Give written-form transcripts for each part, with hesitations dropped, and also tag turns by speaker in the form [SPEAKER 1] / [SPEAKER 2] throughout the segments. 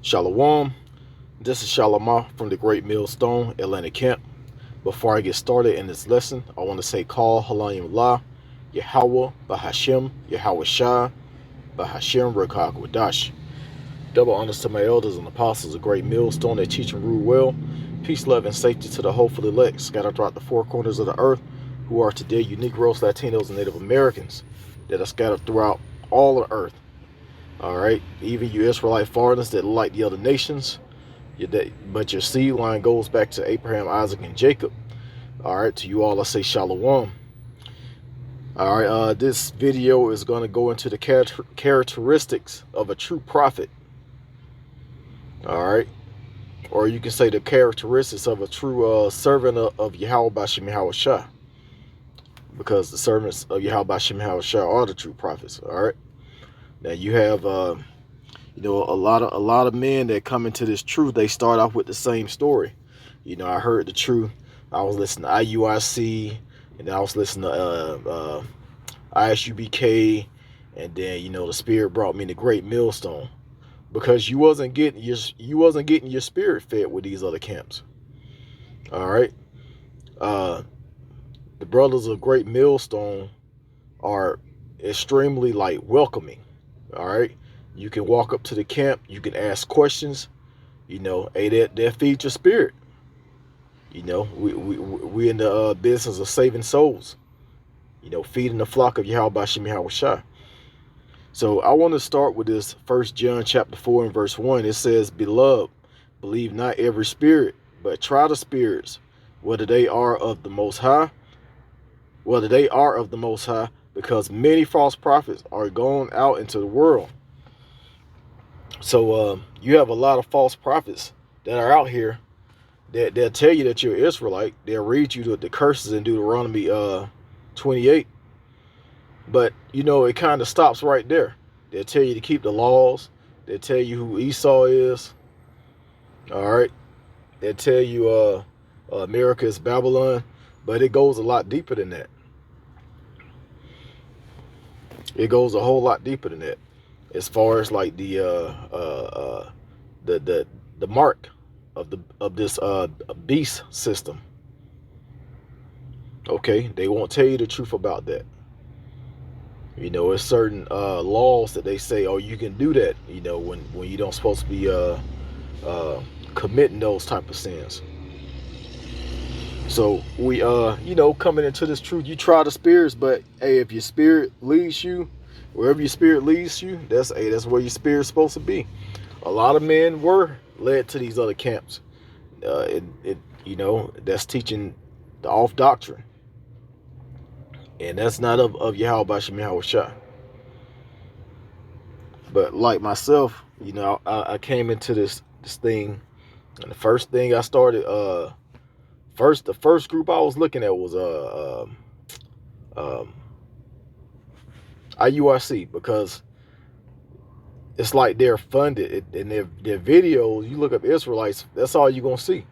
[SPEAKER 1] Shalom. This is Shalomah from the Great Millstone Atlanta Camp. Before I get started in this lesson, I want to say Call Halayim La, Yahweh, Bahashem, Yahweh Shah, Bahashem, Rekah Wadash. Double honors to my elders and apostles of Great Millstone that teach and rule well. Peace, love, and safety to the hopeful elect scattered throughout the four corners of the earth, who are today you Negroes, Latinos, and Native Americans that are scattered throughout all of the earth. All right, even you Israelite foreigners that like the other nations, but your seed line goes back to Abraham, Isaac, and Jacob. All right, to you all, I say shalom. All right, this video is going to go into the characteristics of a true prophet. All right, or you can say the characteristics of a true servant of Yahweh Bashem Yahweh Shah, because the servants of Yahweh Bashem Yahweh Shah are the true prophets. All right, now you have a lot of men that come into this truth. They start off with the same story. I heard the truth. I was listening to IUIC, and I was listening to ISUBK, and then the Spirit brought me the Great Millstone, because you wasn't getting your spirit fed with these other camps. All right, the brothers of Great Millstone are extremely welcoming. All right, you can walk up to the camp, you can ask questions. Hey, that feeds your spirit. We in the business of saving souls. Feeding the flock of Yahweh Bashem Yahweh Shah. So I want to start with this 1 John chapter 4 and verse 1. It says, "Beloved, believe not every spirit, but try the spirits, whether they are of the Most High, because many false prophets are going out into the world." So you have a lot of false prophets that are out here that they'll tell you that you're Israelite. They'll read you the curses in Deuteronomy 28. But, it kind of stops right there. They'll tell you to keep the laws. They'll tell you who Esau is. All right. They'll tell you America is Babylon. But it goes a lot deeper than that. It goes a whole lot deeper than that. As far as the mark of this beast system. Okay, they won't tell you the truth about that. It's certain laws that they say, oh, you can do that, when you don't supposed to be committing those type of sins. So we coming into this truth, you try the spirits, but hey, if your spirit leads you, wherever your spirit leads you, that's where your spirit's supposed to be. A lot of men were led to these other camps. That's teaching the off doctrine. And that's not of Yahweh Bashem Yahweh Shah. But like myself, I came into this thing, and the first thing I started, the first group I was looking at was IUIC, because it's like they're funded, and their videos, you look up Israelites, that's all you're gonna see.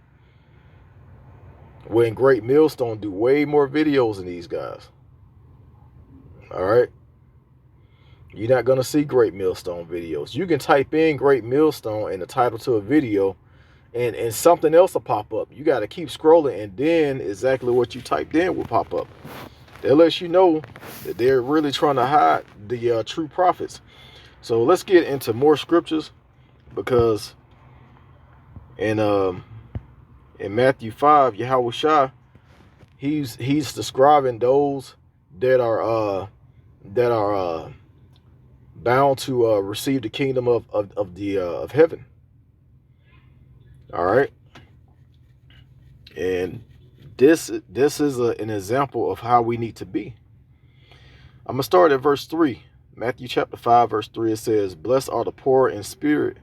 [SPEAKER 1] When Great Millstone do way more videos than these guys. All right, you're not gonna see Great Millstone videos. You can type in Great Millstone in the title to a video, and something else will pop up. You got to keep scrolling, and then exactly what you typed in will pop up. That lets you know that they're really trying to hide the true prophets. So let's get into more scriptures, because in Matthew 5, Yahweh Shah, he's describing those that are bound to receive the kingdom of heaven. All right, and this is an example of how we need to be. I'm gonna start at verse 3. Matthew chapter 5 verse 3. It says, "Blessed are the poor in spirit,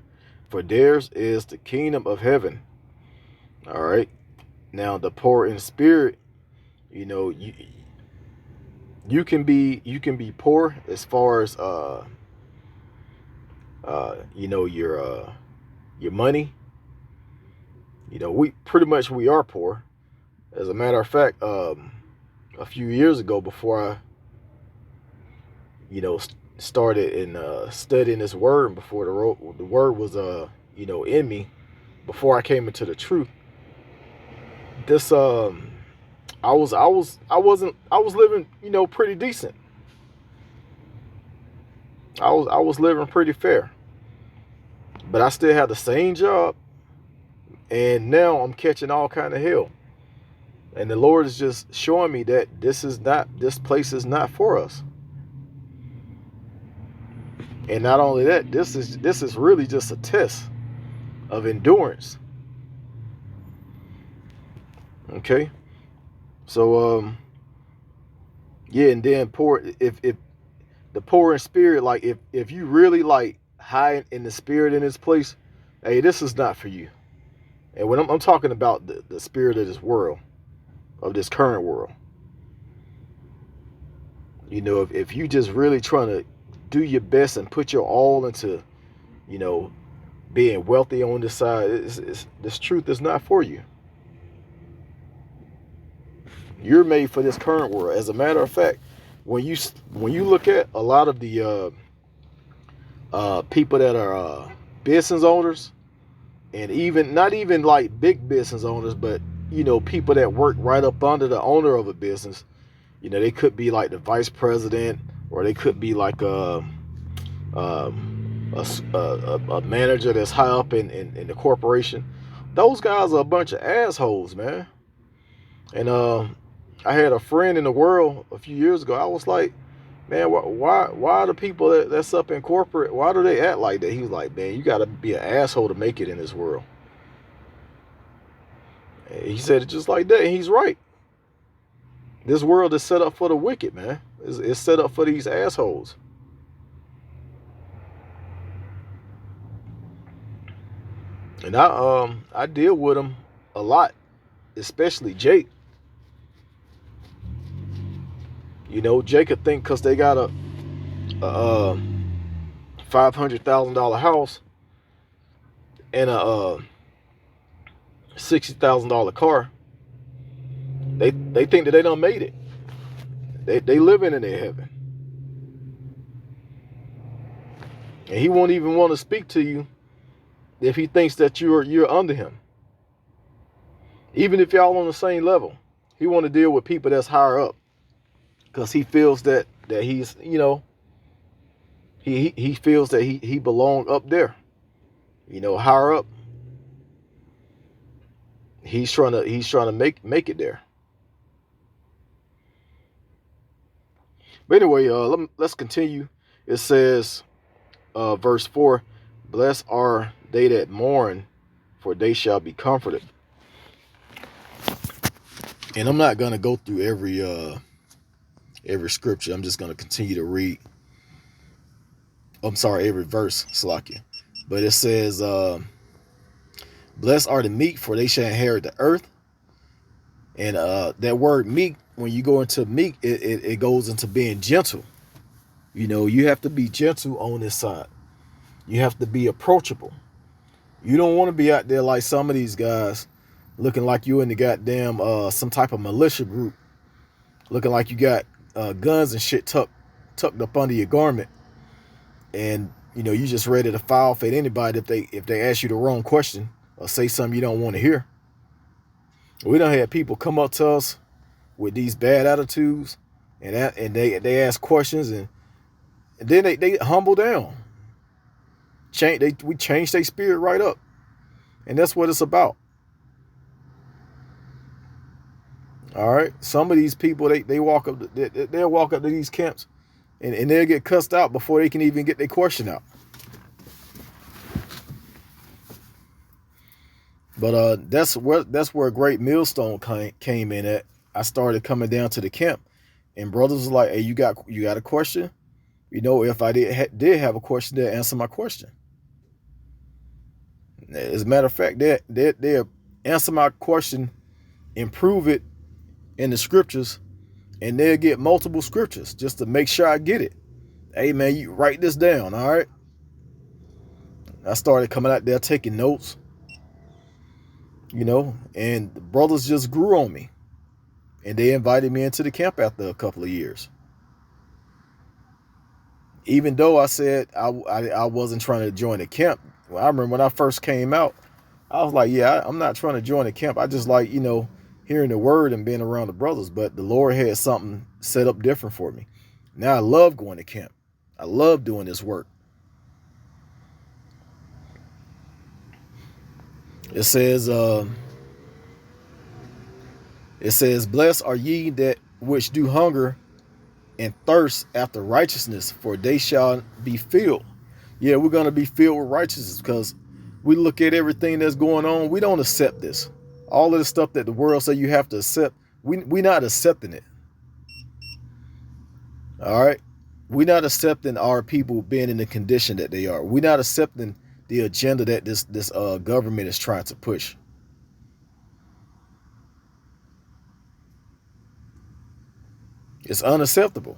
[SPEAKER 1] for theirs is the kingdom of heaven." All right, now the poor in spirit, you can be poor as far as your money. We are poor. As a matter of fact, a few years ago, before I started in studying this word, before the word was in me before I came into the truth. This I was living, pretty decent. I was living pretty fair. But I still had the same job, and now I'm catching all kind of hell. And the Lord is just showing me that this place is not for us. And not only that, this is really just a test of endurance. Okay? So yeah, and then poor if the poor in spirit, like if you really like high in the spirit in this place, hey, this is not for you. And when I'm talking about the spirit of this world, of this current world, if you just really trying to do your best and put your all into, being wealthy on this side, this truth is not for you. You're made for this current world. As a matter of fact, when you look at a lot of the people that are business owners, and even not even like big business owners, but people that work right up under the owner of a business, they could be like the vice president, or they could be like a manager that's high up in the corporation. Those guys are a bunch of assholes, man. And I had a friend in the world a few years ago. I was like, man, why the people that's up in corporate, why do they act like that? He was like, man, you got to be an asshole to make it in this world. And he said it just like that, and he's right. This world is set up for the wicked, man. It's set up for these assholes. And I deal with them a lot, especially Jake. Jake could think because they got a $500,000 house and a $60,000 car, they think that they done made it. They living in their heaven. And he won't even want to speak to you if he thinks that you're under him. Even if y'all on the same level, he want to deal with people that's higher up, because he feels that he's, he feels that he belong up there, higher up. He's trying to make it there. But anyway, let's continue. It says, verse 4, blessed are they that mourn, for they shall be comforted. And I'm not going to go through every scripture. I'm just going to continue to read. I'm sorry, every verse, Slakia. But it says, blessed are the meek, for they shall inherit the earth. And that word meek, when you go into meek, it goes into being gentle. You have to be gentle on this side. You have to be approachable. You don't want to be out there like some of these guys, looking like you in the goddamn some type of militia group, looking like you got guns and shit tucked up under your garment, and you just ready to file for anybody if they ask you the wrong question or say something you don't want to hear. We done had people come up to us with these bad attitudes, and they ask questions, and then they humble down. We change their spirit right up, and that's what it's about. All right, some of these people they walk up they'll walk up to these camps, and they'll get cussed out before they can even get their question out. But that's where Great Millstone came in at. I started coming down to the camp, and brothers was like, "Hey, you got a question? If I did have a question, they'll answer my question. As a matter of fact, they'll answer my question, improve it in the scriptures, and they'll get multiple scriptures just to make sure I get it. Hey, man, you write this down, all right?" I started coming out there taking notes, and the brothers just grew on me, and they invited me into the camp after a couple of years. Even though I said I wasn't trying to join the camp, I remember when I first came out, I was like, yeah, I'm not trying to join a camp. I just like, hearing the word and being around the brothers. But the Lord had something set up different for me. Now I love going to camp. I love doing this work. It says, blessed are ye that which do hunger and thirst after righteousness, for they shall be filled. Yeah, we're going to be filled with righteousness because we look at everything that's going on. We don't accept this. All of the stuff that the world say you have to accept, we not accepting it. All right? We're not accepting our people being in the condition that they are. We're not accepting the agenda that this government is trying to push. It's unacceptable.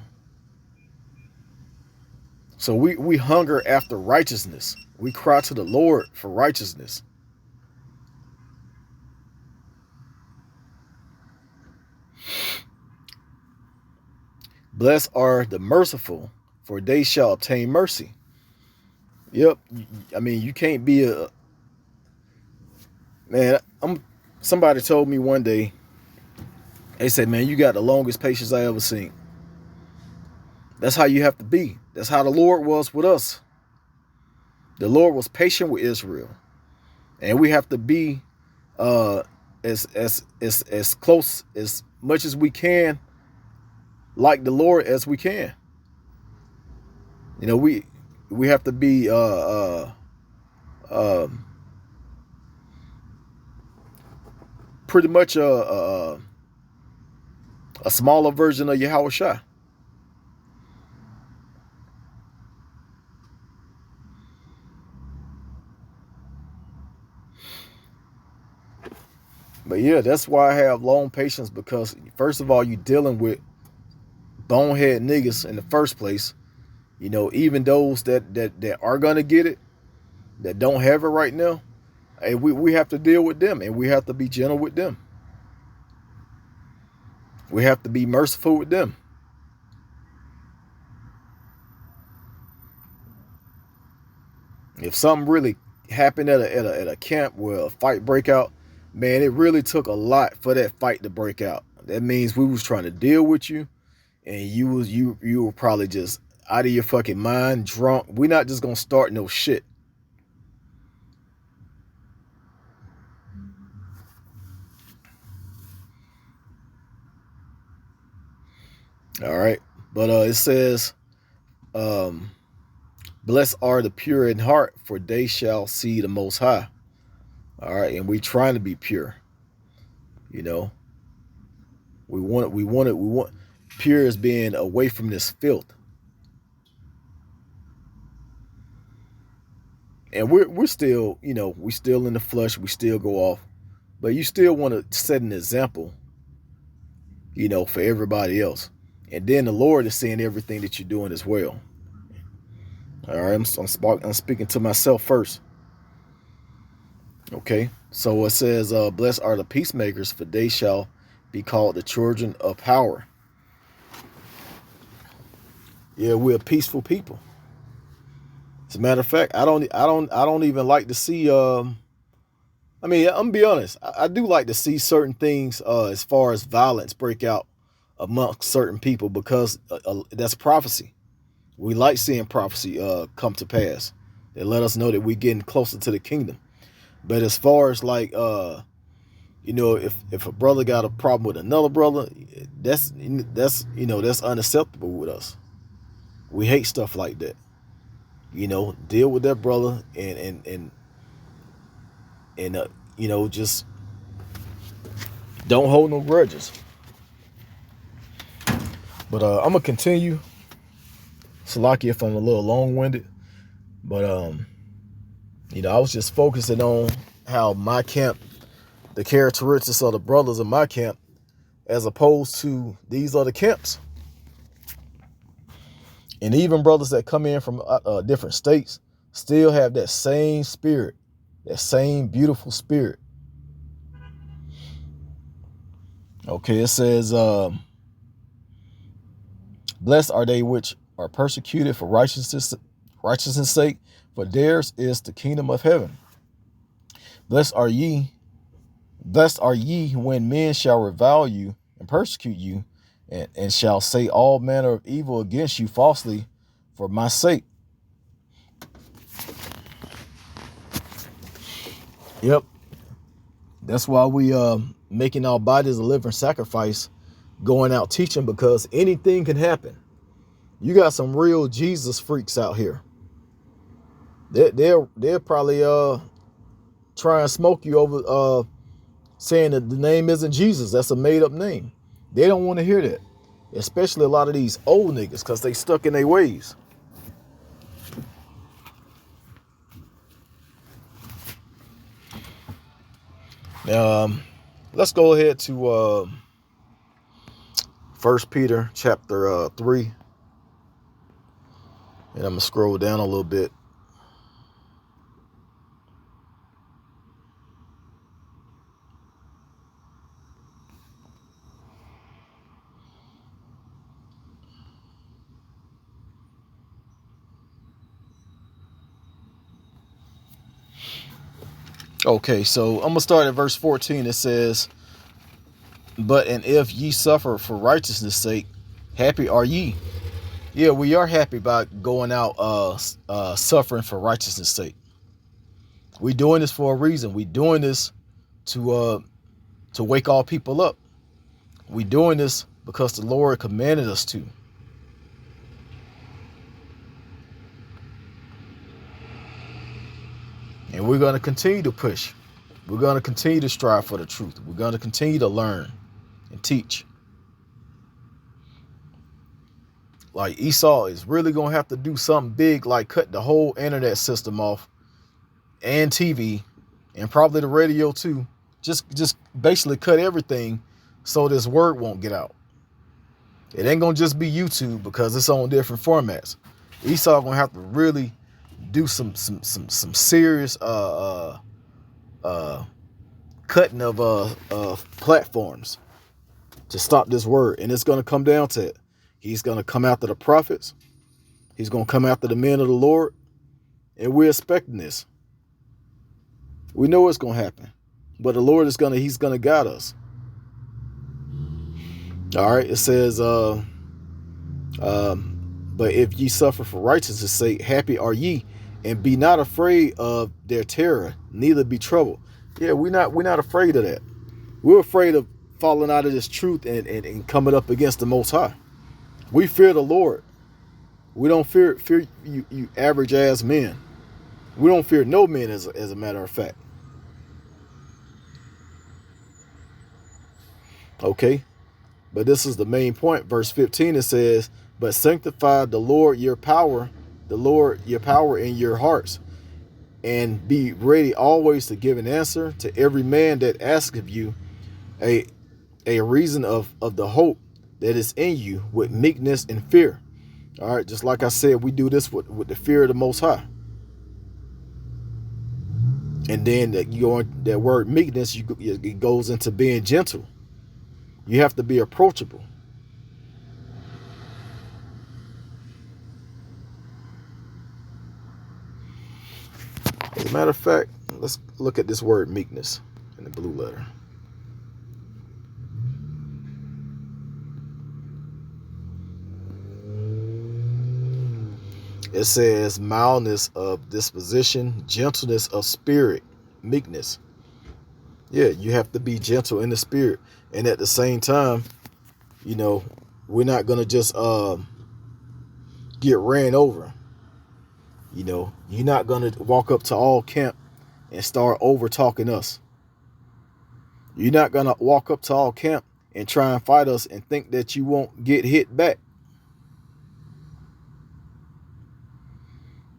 [SPEAKER 1] So we hunger after righteousness. We cry to the Lord for righteousness. Blessed are the merciful, for they shall obtain mercy. Yep. I mean, you can't be a man. Somebody told me one day, they said, man, you got the longest patience I ever seen. That's how you have to be. That's how the Lord was with us. The Lord was patient with Israel. And we have to be as close as much as we can, like the Lord as we can. We have to be pretty much a smaller version of Yahweh Shai. But yeah, that's why I have long patience, because first of all, you're dealing with bonehead niggas in the first place. Even those that are gonna get it, that don't have it right now, hey, we have to deal with them, and we have to be gentle with them. We have to be merciful with them. If something really happened at a camp where a fight break out, man, it really took a lot for that fight to break out. That means we was trying to deal with you, and you were probably just out of your fucking mind, drunk. We're not just gonna start no shit. All right. But it says, blessed are the pure in heart, for they shall see the Most High. All right. And we trying to be pure. We want pure as being away from this filth. And we're still, we still in the flesh, we still go off. But you still want to set an example, for everybody else. And then the Lord is seeing everything that you're doing as well. All right, I'm speaking to myself first. Okay, so it says, blessed are the peacemakers, for they shall be called the children of power. Yeah, we're a peaceful people. As a matter of fact, I don't even like to see. I'm gonna be honest. I do like to see certain things as far as violence break out amongst certain people, because that's prophecy. We like seeing prophecy come to pass. They let us know that we're getting closer to the kingdom. But as far as like if a brother got a problem with another brother, that's unacceptable with us. We hate stuff like that. Deal with that brother and just don't hold no grudges. But I'm gonna continue. Salaki if I'm a little long-winded, but I was just focusing on how my camp, the characteristics of the brothers in my camp, as opposed to these other camps. And even brothers that come in from different states still have that same spirit, that same beautiful spirit. Okay, it says, blessed are they which are persecuted for righteousness' sake, for theirs is the kingdom of heaven. Blessed are ye when men shall revile you and persecute you, and shall say all manner of evil against you falsely for my sake. Yep. That's why we making our bodies a living sacrifice, going out teaching, because anything can happen. You got some real Jesus freaks out here. They'll probably try and smoke you over saying that the name isn't Jesus. That's a made up name. They don't want to hear that. Especially a lot of these old niggas, because they stuck in their ways. Let's go ahead to 1 Peter chapter 3. And I'm going to scroll down a little bit. Okay, so I'm going to start at verse 14. It says, but and if ye suffer for righteousness' sake, happy are ye. Yeah, we are happy about going out suffering for righteousness' sake. We're doing this for a reason. We're doing this to wake all people up. We're doing this because the Lord commanded us to. And we're going to continue to push. We're going to continue to strive for the truth. We're going to continue to learn and teach. Like Esau is really going to have to do something big, like cut the whole internet system off and TV and probably the radio too. Just basically cut everything so this word won't get out. It ain't going to just be YouTube because it's on different formats. Esau going to have to really do some serious cutting of platforms to stop this word. And it's going to come down to it. He's going to come after the prophets. He's going to come after the men of the Lord. And we're expecting this. We know it's going to happen. But the Lord he's going to guide us. All right. It says, but if ye suffer for righteousness' sake, happy are ye, and be not afraid of their terror, neither be troubled. Yeah, we're not afraid of that. We're afraid of falling out of this truth and coming up against the Most High. We fear the Lord. We don't fear you average ass men. We don't fear no men as a matter of fact. Okay. But this is the main point. Verse 15, it says, but sanctify the Lord your power in your hearts, and be ready always to give an answer to every man that asketh you a reason of the hope that is in you with meekness and fear. All right, just like I said, we do this with the fear of the Most High. And then that word meekness, it goes into being gentle. You have to be approachable. As a matter of fact, let's look at this word meekness in the blue letter. It says mildness of disposition, gentleness of spirit, meekness. Yeah, you have to be gentle in the spirit. And at the same time, we're not going to just get ran over. You're not going to walk up to all camp and start over talking us. You're not going to walk up to all camp and try and fight us and think that you won't get hit back.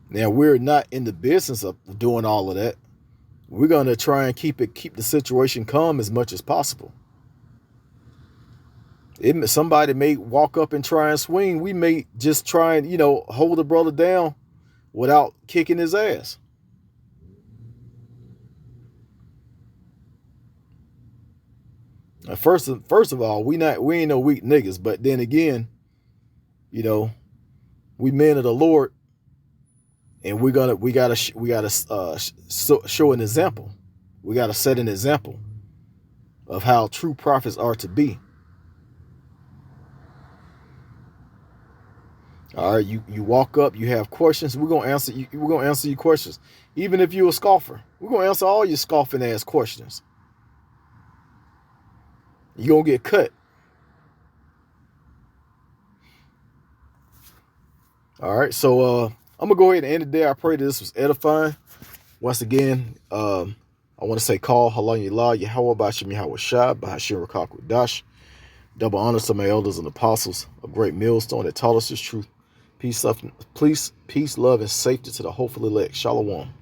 [SPEAKER 1] Now, we're not in the business of doing all of that. We're going to try and keep the situation calm as much as possible. Somebody may walk up and try and swing. We may just try and, hold the brother down without kicking his ass. First of all, we ain't no weak niggas. But then again, we men of the Lord, And we gotta show an example. We gotta set an example of how true prophets are to be. All right, you walk up, you have questions. We're gonna answer you. We're gonna answer your questions, even if you're a scoffer. We're gonna answer all your scoffing ass questions. You're gonna get cut. All right, so I'm gonna go ahead and end it there. I pray that this was edifying. Once again, I want to say call Halan Ylah, Yahweh Bashim Yahweh Shah, Bahashim Rakak Dash. Double honors to my elders and apostles, a great millstone that taught us this truth. Peace, love, and safety to the hopeful elect. Shalom.